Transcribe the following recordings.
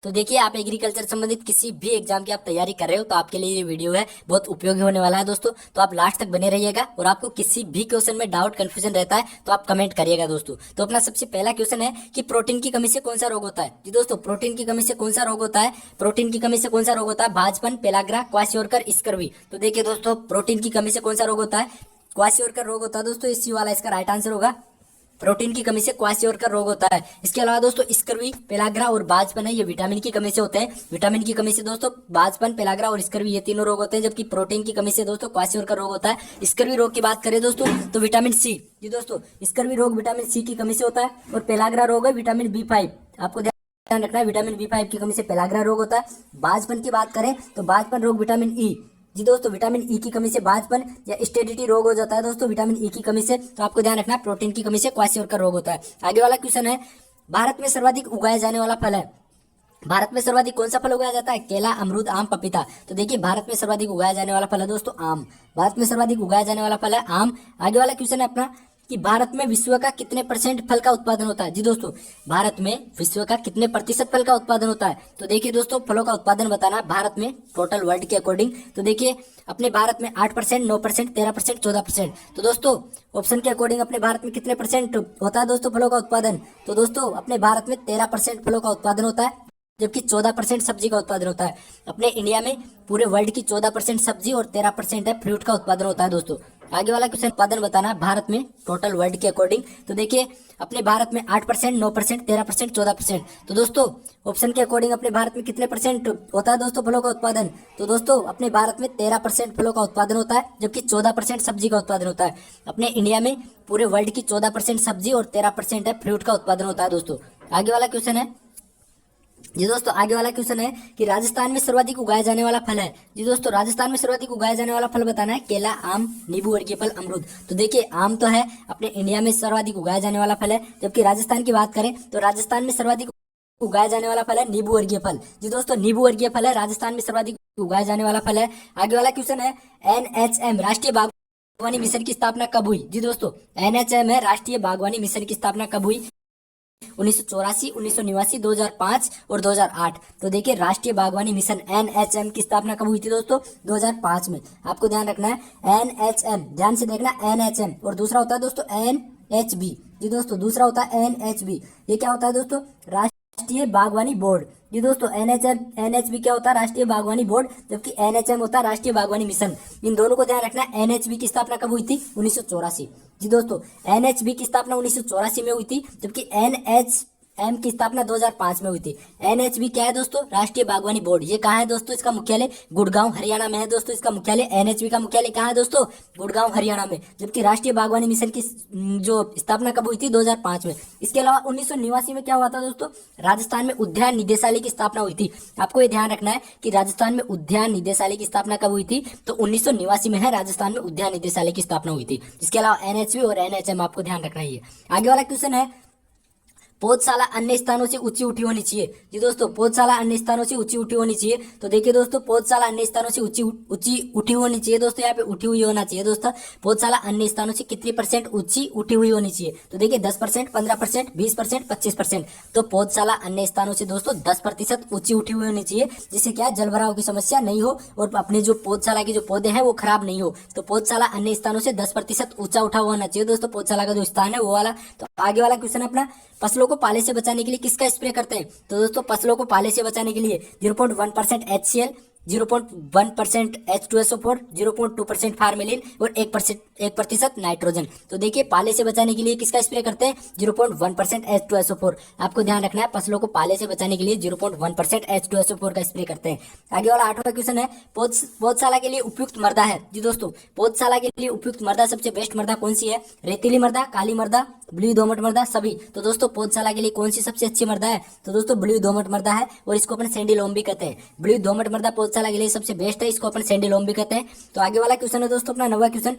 तो देखिए, आप एग्रीकल्चर संबंधित किसी भी एग्जाम की आप तैयारी कर रहे हो तो आपके लिए ये वीडियो है बहुत उपयोगी होने वाला है दोस्तों। तो आप लास्ट तक बने रहिएगा और आपको किसी भी क्वेश्चन में डाउट कंफ्यूजन रहता है तो आप कमेंट करिएगा दोस्तों। तो अपना सबसे पहला क्वेश्चन है कि प्रोटीन की कमी से कौन सा रोग होता है। जी दोस्तों, प्रोटीन की कमी से कौन सा रोग होता है? प्रोटीन की कमी से कौन सा रोग होता है? भाजपन, पेलाग्रा, क्वाशियोरकर, स्कर्वी। तो देखिए दोस्तों, प्रोटीन की कमी से कौन सा रोग होता है? क्वाशियोरकर रोग होता है दोस्तों। इसी वाला इसका राइट आंसर होगा। प्रोटीन की कमी से क्वाशियोरकर रोग होता है। इसके अलावा दोस्तों स्कर्वी, पेलाग्रा और बाजपन है, ये विटामिन की कमी से होते हैं। विटामिन की कमी से दोस्तों बाजपन, पेलाग्रा और स्कर्वी ये तीनों रोग होते हैं, जबकि प्रोटीन की कमी से दोस्तों क्वाशियोरकर रोग होता है। स्कर्वी रोग की बात करें दोस्तों तो विटामिन सी। जी दोस्तों, स्कर्वी रोग विटामिन सी की कमी से होता है और पेलाग्रा रोग है विटामिन B5। आपको ध्यान रखना है, विटामिन B5 की कमी से पेलाग्रा रोग होता है। बाजपन की बात करें तो बाजपन रोग विटामिन ई। जी दोस्तों, विटामिन ई की कमी से बाजपन या स्टेडिटी रोग हो जाता है दोस्तों विटामिन ई की कमी से। तो आपको ध्यान रखना है, प्रोटीन की कमी से क्वाशियोरकर रोग होता है। आगे वाला क्वेश्चन है, भारत में सर्वाधिक उगाया जाने वाला फल है। भारत में सर्वाधिक कौन सा फल उगाया जाता है? केला, अमरूद, आम, पपीता। तो देखिए, भारत में सर्वाधिक उगाया जाने वाला फल है दोस्तों आम। भारत में सर्वाधिक उगाया जाने वाला फल है आम। आगे वाला क्वेश्चन है अपना कि भारत में विश्व का कितने परसेंट फल का उत्पादन होता है। जी दोस्तों, भारत में विश्व का कितने प्रतिशत फल का उत्पादन होता है? तो देखिए दोस्तों, फलों का उत्पादन बताना है भारत में टोटल वर्ल्ड के अकॉर्डिंग। तो देखिए, अपने भारत में 8%, 9%, 13%, 14%। तो दोस्तों ऑप्शन के अकॉर्डिंग अपने भारत में कितने परसेंट होता है दोस्तों फलों का उत्पादन? तो दोस्तों अपने भारत में 13% फलों का उत्पादन होता है, जबकि 14% सब्जी का उत्पादन होता है। अपने इंडिया में पूरे वर्ल्ड की 14% सब्जी और 13% है फ्रूट का उत्पादन होता है दोस्तों। आगे वाला क्वेश्चन उत्पादन बताना है भारत में टोटल वर्ल्ड के अकॉर्डिंग। तो देखिए, अपने भारत में 8%, 9%, 13%, 14%। तो दोस्तों ऑप्शन के अकॉर्डिंग अपने भारत में कितने परसेंट होता है दोस्तों फलों का उत्पादन? तो दोस्तों अपने भारत में 13% फलों का उत्पादन होता है, जबकि 14% सब्जी का उत्पादन होता है। अपने इंडिया में पूरे वर्ल्ड की 14% सब्जी और 13% है फ्रूट का उत्पादन होता है दोस्तों। आगे वाला क्वेश्चन है, जी दोस्तों, आगे वाला क्वेश्चन है कि राजस्थान में सर्वाधिक उगाया जाने वाला फल है। जी दोस्तों, राजस्थान में सर्वाधिक उगाया जाने वाला फल बताना है केला, आम, नींबू, वर्गीय फल, अमरूद। तो देखिए, आम तो है अपने इंडिया में सर्वाधिक उगाया जाने वाला फल है, जबकि राजस्थान की बात करें तो राजस्थान में सर्वाधिक उगाया जाने वाला फल है नींबू वर्गीय फल। जी दोस्तों, नींबू वर्गीय फल है राजस्थान में सर्वाधिक उगाया जाने वाला फल है। आगे वाला क्वेश्चन है, NHM राष्ट्रीय बागवानी मिशन की स्थापना कब हुई? जी दोस्तों, NHM है राष्ट्रीय बागवानी मिशन की स्थापना कब हुई? 1984, 1989, 2005 और 2008। तो देखिए, राष्ट्रीय बागवानी मिशन NHM की स्थापना कब हुई थी दोस्तों? 2005 में। आपको ध्यान रखना है, NHM ध्यान से देखना, NHM और दूसरा होता है दोस्तों NHB। जी दोस्तों, दूसरा होता है NHB। ये क्या होता है दोस्तों? राष्ट्रीय बागवानी बोर्ड। जी दोस्तों, NHB क्या होता है? राष्ट्रीय बागवानी बोर्ड, जबकि NHM होता है राष्ट्रीय बागवानी मिशन। इन दोनों को ध्यान रखना है। NHB की स्थापना कब हुई थी? 1984। जी दोस्तों, NHB की स्थापना 1984 में हुई थी, जबकि NHM की स्थापना 2005 में हुई थी। NHB क्या है दोस्तों? राष्ट्रीय बागवानी बोर्ड। ये कहाँ है दोस्तों? इसका मुख्यालय गुड़गांव हरियाणा में है दोस्तों। इसका मुख्यालय NHB का मुख्यालय कहाँ है दोस्तों? गुड़गांव हरियाणा में। जबकि राष्ट्रीय बागवानी मिशन की जो स्थापना कब हुई थी? 2005 में। इसके अलावा 1989 में क्या हुआ था दोस्तों? राजस्थान में उद्यान निदेशालय की स्थापना हुई थी। आपको ये ध्यान रखना है कि राजस्थान में उद्यान निदेशालय की स्थापना कब हुई थी? तो 1989 में है राजस्थान में उद्यान निदेशालय की स्थापना हुई थी। इसके अलावा NHB और NHM आपको ध्यान रखना ही है। आगे वाला क्वेश्चन है, पौधशाला अन्य स्थानों से ऊंची उठी होनी चाहिए। जी दोस्तों, पौधशाला अन्य स्थानों से ऊंची उठी होनी चाहिए। तो देखिए दोस्तों, पौधशाला अन्य स्थानों से ऊंची ऊंची उठी होनी चाहिए दोस्तों। यहाँ पे उठी हुई होना चाहिए दोस्तों। पौधशाला अन्य स्थानों से कितनी परसेंट ऊंची उठी हुई होनी चाहिए? तो देखिए 10%, 15%, 20%, 25%। तो पौधशाला अन्य स्थानों से दोस्तों 10% ऊंची उठी हुई होनी चाहिए, जिससे क्या जलभराव की समस्या नहीं हो और अपने जो पौधशाला के जो पौधे हैं वो खराब नहीं हो। तो पौधशाला अन्य स्थानों से 10% ऊंचा उठा हुआ होना चाहिए दोस्तों, पौधशाला का जो स्थान है वो वाला। तो आगे वाला क्वेश्चन अपना, फसलों को पाले से बचाने के लिए किसका स्प्रे करते हैं? तो दोस्तों फसलों को पाले से बचाने के लिए 0.1% HCl, 0.1% H2SO4, 0.2% फार्मेलिन और 1% नाइट्रोजन। तो देखिए, पाले से बचाने के लिए किसका स्प्रे करते हैं? 0.1% H2SO4। आपको ध्यान रखना है, फसलों को पाले से बचाने के लिए 0.1% H2SO4 का स्प्रे करते हैं। आगे वाला 8वां क्वेश्चन है, पौधशाला के लिए उपयुक्त मृदा है। जी दोस्तों, पौधशाला के लिए उपयुक्त मृदा, सबसे बेस्ट मृदा कौन सी है? रेतीली मृदा, काली मृदा, ब्लू दोमट मृदा, सभी। तो दोस्तों पौधशाला के लिए कौन सी सबसे अच्छी मृदा है? तो दोस्तों ब्लू दोमट मृदा है, और इसको अपन सैंडी लोम भी कहते हैं। ब्लू दोमट मृदा पौधशाला के लिए सबसे बेस्ट है, इसको अपन सैंडी लोम भी कहते हैं। तो आगे वाला क्वेश्चन है दोस्तों अपना 9वां क्वेश्चन,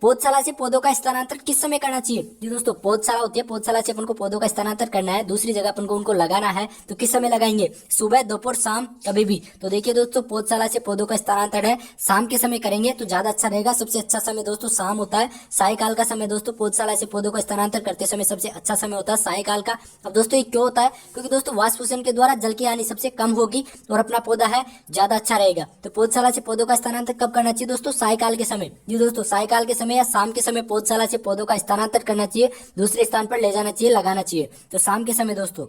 पौधशाला से पौधों का स्थानांतरण किस समय करना चाहिए? जी दोस्तों, पौधशाला होती है, पौधशाला से अपन को पौधों का स्थानांतरण करना है, दूसरी जगह अपन को उनको लगाना है, तो किस समय लगाएंगे? सुबह, दोपहर, शाम, कभी भी। तो देखिए दोस्तों, पौधशाला से पौधों का स्थानांतरण है, शाम के समय करेंगे तो ज्यादा अच्छा रहेगा। सबसे अच्छा समय दोस्तों शाम होता है। सायकाल का समय दोस्तों पौधशाला से पौधों का स्थानांतरण करते समय सबसे अच्छा समय होता है सायकाल का। अब दोस्तों ये क्यों होता है? क्योंकि दोस्तों वाष्पोषण के द्वारा जल की हानि सबसे कम होगी और अपना पौधा है ज्यादा अच्छा रहेगा। तो पौधशाला से पौधों का स्थानांतरण कब करना चाहिए दोस्तों? सायकाल के समय। जी दोस्तों, सायकाल के समय या शाम के समय पौधशाला से पौधों का स्थानांतरण करना चाहिए, दूसरे स्थान पर ले जाना चाहिए, लगाना चाहिए। तो शाम के समय दोस्तों।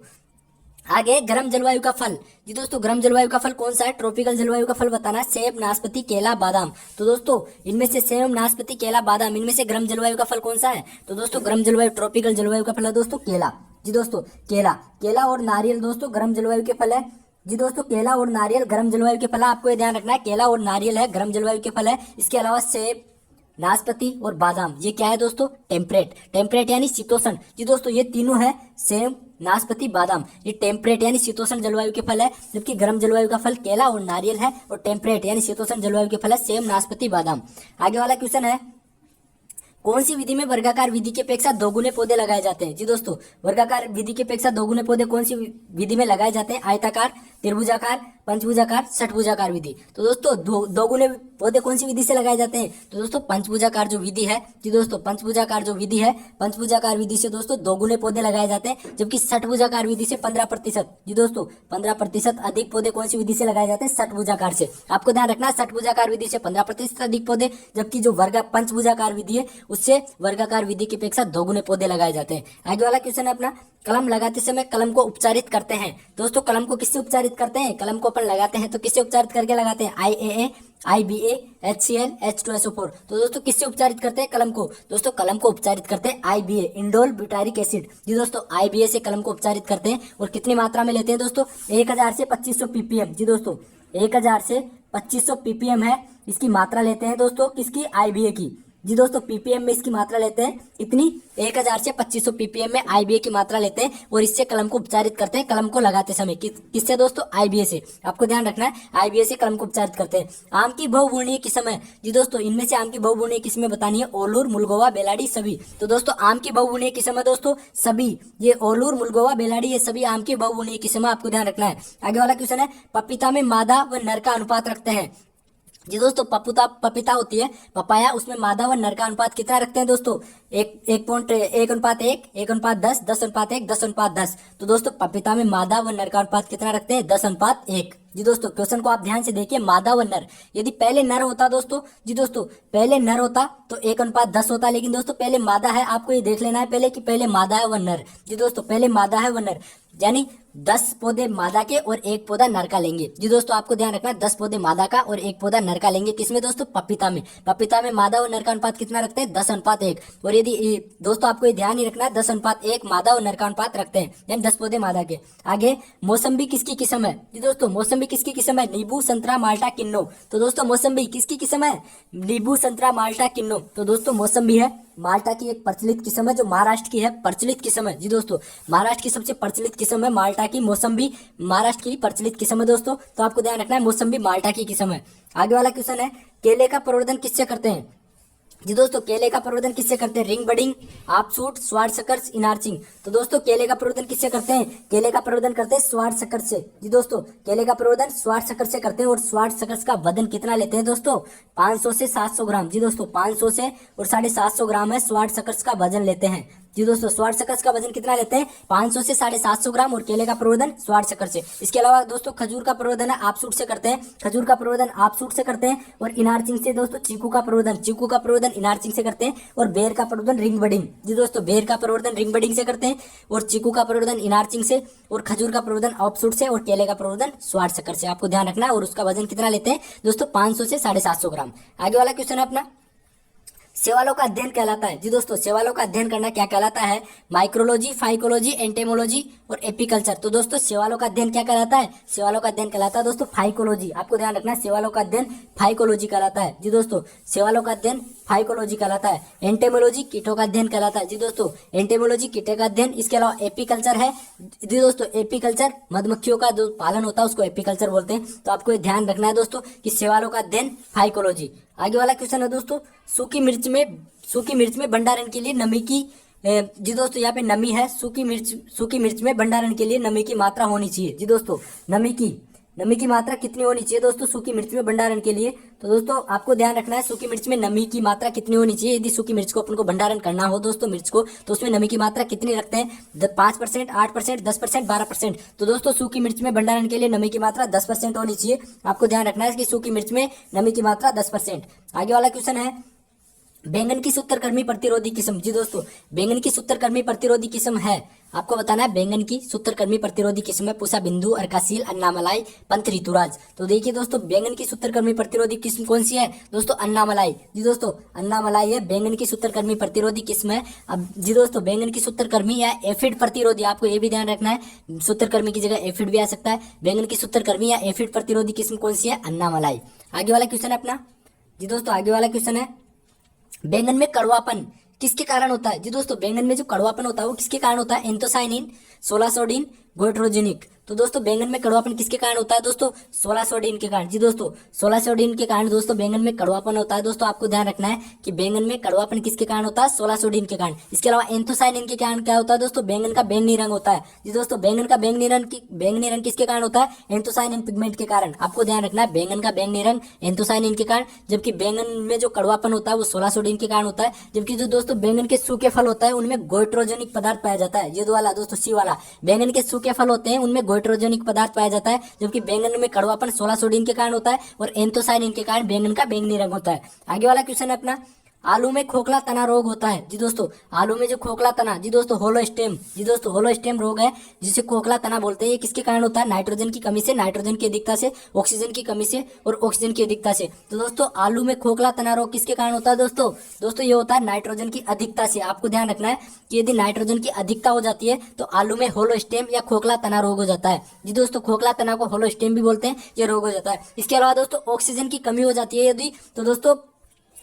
आगे गर्म जलवायु का फल। जी दोस्तों, गर्म जलवायु का फल कौन सा है? ट्रॉपिकल जलवायु का फल बताना है। सेब, नाशपाती, केला, बादाम। तो दोस्तों इनमें से सेब, नाशपाती, केला, बादाम, इनमें से गर्म जलवायु का फल कौन सा है? तो दोस्तों गर्म जलवायु, ट्रॉपिकल जलवायु का फल है दोस्तों केला। जी दोस्तों, केला, केला और नारियल दोस्तों गर्म जलवायु के फल है। जी दोस्तों, केला और नारियल गर्म जलवायु के फल है। आपको ये ध्यान रखना है, केला और नारियल है गर्म जलवायु के फल है। इसके अलावा सेब, नाशपाती और बादाम ये क्या है दोस्तों? टेम्परेट। टेम्परेट यानी शीतोष्ण। जी दोस्तों, ये तीनों है, सेब, नाशपाती, बादाम, ये टेम्परेट यानी शीतोष्ण जलवायु के फल है। जबकि गर्म जलवायु का फल केला और नारियल है, और टेम्परेट यानी शीतोष्ण जलवायु के फल है सेब, नाशपाती, बादाम। आगे वाला क्वेश्चन है, कौन सी विधि में वर्गाकार विधि की अपेक्षा दोगुने पौधे लगाए जाते हैं? जी दोस्तों, वर्गाकार विधि की अपेक्षा दोगुने पौधे कौन सी विधि में लगाए जाते हैं? आयताकार, त्रिभुजाकार, पंचभुजाकार, षटभुजाकार विधि। तो दोस्तों दोगुने पौधे कौन सी विधि से लगाए जाते हैं? तो दोस्तों पंचभुजाकार जो विधि है। जी दोस्तों, पंचभुजाकार जो विधि है, पंचभुजाकार विधि से दोस्तों दोगुने पौधे लगाए जाते हैं। जबकि षटभुजाकार विधि से 15%। जी दोस्तों, 15% अधिक पौधे कौन सी विधि से लगाए जाते हैं? षटभुजाकार से। आपको ध्यान रखना, षटभुजाकार विधि से 15% अधिक पौधे, जबकि जो वर्ग पंचभुजाकार विधि है उससे वर्गाकार विधि की अपेक्षा दोगुने पौधे लगाए जाते हैं। आगे वाला क्वेश्चन है अपना, कलम लगाते समय कलम को उपचारित करते हैं। दोस्तों कलम को किससे उपचारित करते हैं? कलम को अपन लगाते हैं तो किससे उपचारित करके लगाते हैं? IAA, IBA, HCl, H2SO4। तो दोस्तों किससे उपचारित करते हैं कलम को? दोस्तों कलम को उपचारित करते हैं IBA, इंडोल ब्यूटारिक एसिड। जी दोस्तों, IBA से कलम को उपचारित करते हैं। और कितनी मात्रा में लेते हैं दोस्तों? 1000 से 2500 ppm। जी दोस्तों, 1000 से 2500 ppm है इसकी मात्रा लेते हैं दोस्तों, किसकी? IBA की। जी दोस्तों, ppm में इसकी मात्रा लेते हैं इतनी, 1000 से 2500 ppm में IBA की मात्रा लेते हैं, और इससे कलम को उपचारित करते हैं कलम को लगाते समय। किससे दोस्तों? IBA से। आपको ध्यान रखना है, IBA से कलम को उपचारित करते हैं। आम की बहुवर्णीय किस्म है। जी दोस्तों, इनमें से आम की बहुवर्णीय किस्में बतानी है, ओलूर, मुलगोवा, बेलाडी, सभी। तो दोस्तों आम की बहुवर्णीय किस्म है दोस्तों सभी, ये ओलूर, मुलगोवा, बेलाडी, ये सभी आम की बहुवर्णीय किस्म है, आपको ध्यान रखना है। आगे वाला क्वेश्चन है, पपीता में मादा व नर का अनुपात रखते हैं। जी दोस्तों, पपीता होती है पपाया, उसमें मादा व नर का अनुपात कितना रखते हैं दोस्तों? 1:1, 1:10, 10:1, 10:10। तो दोस्तों पपीता में मादा व नर का अनुपात कितना रखते हैं? 10:1। जी दोस्तों, क्वेश्चन को आप ध्यान से देखिए, मादा व नर, यदि पहले नर होता दोस्तों, जी दोस्तों पहले नर होता तो 1:10 होता, लेकिन दोस्तों पहले मादा है, आपको ये देख लेना है पहले कि पहले मादा है व नर। जी दोस्तों, पहले मादा है व नर, यानी 10 पौधे मादा के और 1 पौधा नर का लेंगे। जी दोस्तों, आपको ध्यान रखना है, 10 पौधे मादा का और 1 पौधा नर का लेंगे। किसमें दोस्तों? पपीता में। पपीता में मादा और नर का अनुपात कितना रखते हैं? 10:1। और यदि दोस्तों आपको ये ध्यान ही रखना है, 10:1 मादा और नर का अनुपात रखते हैं, यानी 10 पौधे मादा के। आगे, मौसम्बी किसकी किस्म है? जी दोस्तों, मौसम्बी किसकी किस्म है? नींबू, संतरा, माल्टा, किन्नो। तो दोस्तों मौसम्बी किसकी किस्म है? नींबू, संतरा, माल्टा, किन्नो। तो दोस्तों मौसम्बी है माल्टा की एक प्रचलित किस्म है, जो महाराष्ट्र की है, प्रचलित किस्म है। जी दोस्तों, महाराष्ट्र की सबसे प्रचलित किस्म है माल्टा की मौसम्बी, महाराष्ट्र की प्रचलित किस्म है दोस्तों। तो आपको ध्यान रखना है, मौसम्बी माल्टा की किस्म है। आगे वाला क्वेश्चन है, केले का प्रवर्धन किससे करते हैं? जी दोस्तों, केले का प्रवर्धन किससे करते हैं? Ring budding, offshoot, sword suckers, inarching. तो दोस्तों केले का प्रवर्धन किससे करते हैं? केले का प्रवर्धन करते हैं स्वार्ट सकर्स से। जी दोस्तों, केले का प्रवर्धन स्वार्ट सकर्स से करते हैं। और स्वार्ट सकर्स का वजन कितना लेते हैं दोस्तों? 500 से 700 ग्राम। जी दोस्तों, 500 से और 750 ग्राम है स्वार्ट सकर्स का वजन लेते हैं। जी दोस्तों, स्वार्ट सकर्स का वजन कितना लेते हैं? 500 से 750 ग्राम। और केले का प्रवर्धन स्वार्ट सकर्स से। इसके अलावा दोस्तों खजूर का प्रवर्धन है ऑफशूट से करते हैं, खजूर का प्रवर्धन ऑफशूट से करते हैं। और इनार्चिंग से दोस्तों चीकू का प्रवर्धन इनार्चिंग से करते हैं। और बेर का प्रवर्धन रिंग बडिंग। जी दोस्तों, बेर का प्रवर्धन रिंग बडिंग से करते हैं। और चीकू का प्रवर्धन इनार्चिंग से। और खजूर का प्रवर्धन ऑफशूट से। और केले का प्रवर्धन स्वार्ट सकर्स से। आपको ध्यान रखना है। और उसका वजन कितना लेते हैं दोस्तों? 500 से 750 ग्राम। आगे वाला क्वेश्चन है अपना, सेवालों का अध्ययन कहलाता है। जी दोस्तों, सेवालों का अध्ययन करना क्या कहलाता है? माइक्रोलॉजी, फाइकोलॉजी, एंटेमोलॉजी और एपिकल्चर। तो दोस्तों सेवालों का अध्ययन क्या कहलाता है? सेवालों का अध्ययन कहलाता है दोस्तों फाइकोलॉजी। आपको ध्यान रखना है, सेवालों का अध्ययन फाइकोलॉजी कहलाता है। जी दोस्तों, सेवालों का अध्ययन फाइकोलॉजी कहलाता है। एंटेमोलॉजी कीटों का अध्ययन कहलाता है जी दोस्तों, एंटेमोलॉजी कीटों का अध्ययन। इसके अलावा एपीकल्चर है जी दोस्तों, एपीकल्चर मधुमक्खियों का जो पालन होता है उसको एपीकल्चर बोलते हैं। तो आपको ये ध्यान रखना है दोस्तों कि शैवालों का अध्ययन फाइकोलॉजी। आगे वाला क्वेश्चन है दोस्तों, सूखी मिर्च में भंडारण के लिए नमी की जी दोस्तों यहाँ पे नमी है, सूखी मिर्च में भंडारण के लिए नमी की मात्रा होनी चाहिए जी दोस्तों। नमी की मात्रा कितनी होनी चाहिए दोस्तों सूखी मिर्च में भंडारण के लिए? तो दोस्तों आपको ध्यान रखना है सूखी मिर्च में नमी की मात्रा कितनी होनी चाहिए। यदि सूखी मिर्च को अपन को भंडारण करना हो दोस्तों मिर्च को, तो उसमें नमी की मात्रा कितनी रखते हैं? 5%, 8%, 10%, 12%। तो दोस्तों सूखी मिर्च में भंडारण के लिए नमी की मात्रा 10% होनी चाहिए। आपको ध्यान रखना है कि सूखी मिर्च में नमी की मात्रा 10%। आगे वाला क्वेश्चन है, बैंगन की सूत्रकृमि प्रतिरोधी किस्म जी दोस्तों, बैंगन की सूत्रकृमि प्रतिरोधी किस्म है, आपको बताना है बैंगन की सूत्रकृमि प्रतिरोधी किस्म है पूसा बिंदु, अर्कासील, अन्नामलाई, पंथ ऋतुराज। तो देखिए दोस्तों बैंगन की सूत्रकृमि प्रतिरोधी किस्म कौन सी है दोस्तों? अन्नामलाई जी दोस्तों, अन्नामलाई है बैंगन की सूत्रकृमि प्रतिरोधी किस्म है। अब जी दोस्तों बैंगन की सूत्रकृमि या एफिड प्रतिरोधी, आपको ये भी ध्यान रखना है सूत्रकृमि की जगह एफिड भी आ सकता है। बैंगन की सूत्रकृमि या एफिड प्रतिरोधी किस्म कौन सी है? अन्नामलाई। आगे वाला क्वेश्चन है अपना जी दोस्तों, आगे वाला क्वेश्चन है, बैंगन में कड़वापन किसके कारण होता है जी दोस्तों? बैंगन में जो कड़वापन होता है वो किसके कारण होता है? Anthocyanin, solasodine, goitrogenic. तो दोस्तों बैंगन में कड़वापन किसके कारण होता है दोस्तों? सोलासोडिन के कारण जी दोस्तों, सोलासोडिन के कारण दोस्तों बैंगन में कड़वापन होता है। दोस्तों आपको ध्यान रखना है कि बैंगन में कड़वापन किसके कारण होता है? सोलासोडिन के कारण। इसके अलावा एंथोसाइनिन के कारण क्या होता है दोस्तों? बैंगन का बैंगनी रंग होता है जी दोस्तों, बैंगन का बैंगनी रंग किसके कारण होता है? एंथोसाइनिन पिगमेंट के कारण। आपको ध्यान रखना है बैंगन का बैंगनी रंग एंथोसाइनिन के कारण, जबकि बैंगन में जो कड़वापन होता है वो सोलासोडिन के कारण होता है। जबकि जो दोस्तों बैंगन के सूखे फल होता है उनमें गोइट्रोजेनिक पदार्थ पाया जाता है। ये दो वाला दोस्तों सी वाला, बैंगन के सूखे फल होते हैं उनमें गोइट्रोजेनिक पदार्थ पाया जाता है, जबकि बैंगन में कड़वापन सोलासोडिन के कारण होता है और एंथोसाइनिन के कारण बैंगन का बैंगनी रंग होता है। आगे वाला क्वेश्चन है अपना, आलू में खोखला तना रोग होता है जी दोस्तों, आलू में जो खोखला तना जी दोस्तों होलोस्टेम जी दोस्तों, होलोस्टेम रोग है जिसे खोखला तना बोलते हैं। ये किसके कारण होता है? नाइट्रोजन की कमी से, नाइट्रोजन की अधिकता से, ऑक्सीजन की कमी से और ऑक्सीजन की अधिकता से। तो दोस्तों आलू में खोखला तना रोग किसके कारण होता है दोस्तों? दोस्तों ये होता है नाइट्रोजन की अधिकता से। आपको ध्यान रखना है कि यदि नाइट्रोजन की अधिकता हो जाती है तो आलू में होलोस्टेम या खोखला तना रोग हो जाता है जी दोस्तों। खोखला तना को होलोस्टेम भी बोलते हैं, ये रोग हो जाता है। इसके अलावा दोस्तों ऑक्सीजन की कमी हो जाती है यदि, तो दोस्तों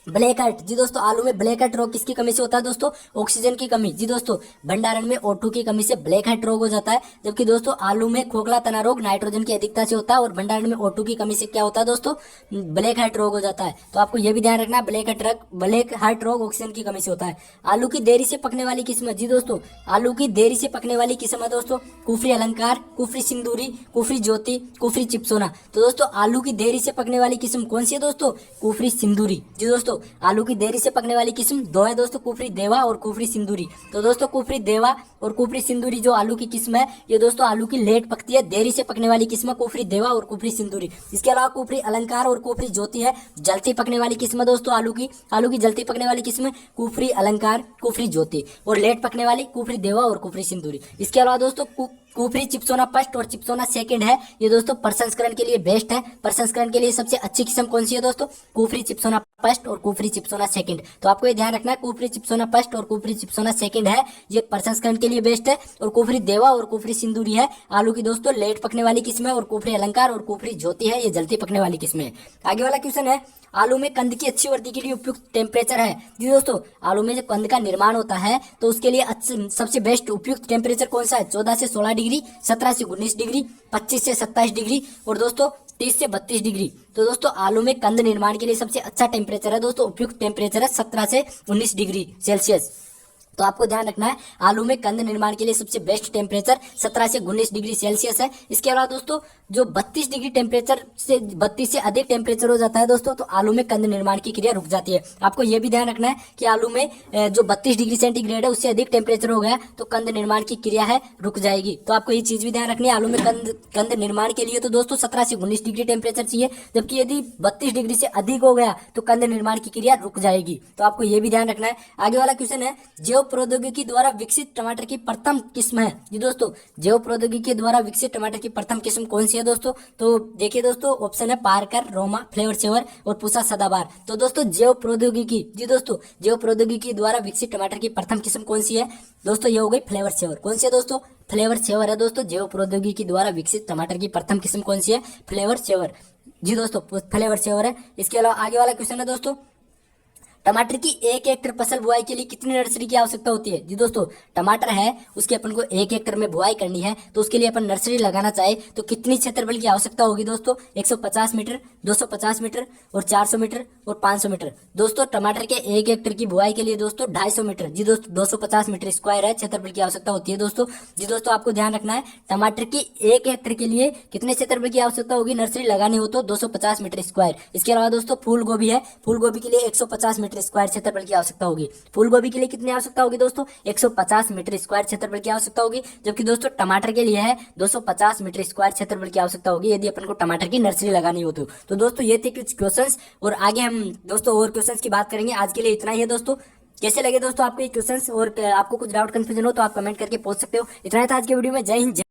ब्लैक हेड जी दोस्तों, आलू में ब्लैक हेड रोग किसकी कमी से होता है दोस्तों? ऑक्सीजन की कमी जी दोस्तों, भंडारण में O2 की कमी से ब्लैक हेड रोग हो जाता है। जबकि दोस्तों आलू में खोखला तना रोग नाइट्रोजन की अधिकता से होता है और भंडारण में O2 की कमी से क्या होता है दोस्तों? ब्लैक हेड रोग हो जाता है। तो आपको यह भी ध्यान रखना है ब्लैक हेड रोग ऑक्सीजन की कमी से होता है। आलू की देरी से पकने वाली किस्म जी दोस्तों, आलू की देरी से पकने वाली किस्म है दोस्तों कुफरी अलंकार, कुफरी सिंदूरी, कुफरी ज्योति, कुफरी चिपसोना। तो दोस्तों आलू की देरी से पकने वाली किस्म कौन सी है दोस्तों? कुफरी सिंदूरी जी दोस्तों। आलू की देरी से पकने वाली किस्म दो है दोस्तों, कुफरी देवा और कुफरी सिंदूरी। तो दोस्तों कुफरी देवा और कुफरी सिंदूरी जो आलू की किस्म है, ये दोस्तों आलू की लेट पकती है, देरी से पकने वाली किस्म है कुफरी देवा और कुफरी सिंदूरी। इसके अलावा कुफरी अलंकार और कुफरी ज्योति है जल्दी पकने वाली किस्म है दोस्तों आलू की जल्दी पकने वाली किस्म कुफरी अलंकार, कुफरी ज्योति, और लेट पकने वाली कुफरी देवा और कुफरी सिंदूरी। इसके अलावा दोस्तों कुफरी चिपसोना फर्स्ट और चिपसोना सेकंड है, ये दोस्तों प्रसंस्करण के लिए बेस्ट है। प्रसंस्करण के लिए सबसे अच्छी किस्म कौन सी है दोस्तों? कुफरी चिपसोना फर्स्ट और कुफरी चिपसोना सेकंड। तो आपको ये ध्यान रखना है कुफरी चिपसोना फर्स्ट और कुफरी चिपसोना सेकंड है, ये प्रसंस्करण के लिए बेस्ट है। और कुफरी देवा और कुफरी सिंदूरी है आलू की दोस्तों लेट पकने वाली किस्म है, और कुफरी अलंकार और कुफरी ज्योति है ये जल्दी पकने वाली किस्म है। आगे वाला क्वेश्चन है, आलू में कंद की अच्छी वृद्धि के लिए उपयुक्त टेम्परेचर है जी दोस्तों। आलू में जब कंद का निर्माण होता है तो उसके लिए सबसे बेस्ट उपयुक्त टेम्परेचर कौन सा है? 14 से 16 डिग्री, 17 से 19 डिग्री, 25 से 27 डिग्री और दोस्तों 30 से 32 डिग्री। तो दोस्तों आलू में कंद निर्माण के लिए सबसे अच्छा टेम्परेचर है दोस्तों, उपयुक्त टेम्परेचर है 17 से 19 डिग्री सेल्सियस। तो आपको ध्यान रखना है आलू में कंद निर्माण के लिए सबसे बेस्ट टेम्परेचर 17 से 19 डिग्री सेल्सियस है। इसके अलावा दोस्तों जो 32 डिग्री टेम्परेचर से 32 से अधिक टेम्परेचर हो जाता है दोस्तों तो आलू में कंद निर्माण की क्रिया रुक जाती है। आपको यह भी ध्यान रखना है कि आलू में जो 32 डिग्री सेंटीग्रेड है उससे अधिक टेम्परेचर हो गया तो कंद निर्माण की क्रिया है रुक जाएगी। तो आपको ये चीज भी ध्यान रखनी है, आलू में कंद निर्माण के लिए तो दोस्तों 17 से 19 डिग्री टेम्परेचर चाहिए, जबकि यदि 32 डिग्री से अधिक हो गया तो कंद निर्माण की क्रिया रुक जाएगी। तो आपको ये भी ध्यान रखना है। आगे वाला क्वेश्चन है, जैव प्रौद्योगिकी द्वारा विकसित टमाटर की प्रथम किस्म है जी दोस्तों। जैव प्रौद्योगिकी द्वारा विकसित टमाटर की प्रथम किस्म कौन सी है दोस्तों? तो देखिए दोस्तों ऑप्शन है पारकर, रोमा, फ्लेवर सेवर और पूसा सदाबार। तो दोस्तों जैव प्रौद्योगिकी जी दोस्तों, जैव प्रौद्योगिकी द्वारा विकसित टमाटर की प्रथम किस्म कौन सी है दोस्तों? ये हो गई फ्लेवर सेवर। कौन सी है दोस्तों? फ्लेवर सेवर है दोस्तों। जैव प्रौद्योगिकी द्वारा विकसित टमाटर की प्रथम किस्म कौन सी है? फ्लेवर सेवर जी दोस्तों, फ्लेवर सेवर है। इसके अलावा आगे वाला क्वेश्चन है दोस्तों, टमाटर की एक हेक्टर फसल बुआई के लिए कितनी नर्सरी की आवश्यकता होती है? जी दोस्तों, टमाटर है उसकी अपन को एक हेक्टर में बुआई करनी है, तो उसके लिए अपन नर्सरी लगाना चाहे तो कितनी क्षेत्रफल की आवश्यकता होगी दोस्तों? 150 मीटर, 250 मीटर और 400 मीटर और 500 मीटर। दोस्तों टमाटर के एक हेक्टर की बुआई के लिए दोस्तों 250 मीटर, जी दोस्तों 250 मीटर स्क्वायर है क्षेत्रफल की आवश्यकता होती है दोस्तों। जी दोस्तों, आपको ध्यान रखना है टमाटर की एक हेक्टर के लिए कितने क्षेत्रफल की आवश्यकता होगी नर्सरी लगानी हो तो 250 मीटर स्क्वायर। इसके अलावा दोस्तों फूल गोभी है, फूल गोभी के लिए 150 मीटर स्क्वायर क्षेत्रफल की आवश्यकता होगी। फूल गोभी के लिए कितनी आवश्यकता होगी दोस्तों? 150 मीटर स्क्वायर क्षेत्रफल की आवश्यकता होगी। जबकि दोस्तों टमाटर के लिए है 250 मीटर स्क्वायर क्षेत्रफल की आवश्यकता होगी यदि अपन को टमाटर की नर्सरी लगानी हो तो दोस्तों ये थे कुछ क्वेश्चंस, और आगे हम दोस्तों और क्वेश्चंस की बात करेंगे। आज के लिए इतना ही है दोस्तों। कैसे लगे दोस्तों आपको ये क्वेश्चंस, और आपको कुछ डाउट कंफ्यूजन हो तो आप कमेंट करके पूछ सकते हो। इतना ही था आज के वीडियो में। जय हिंद।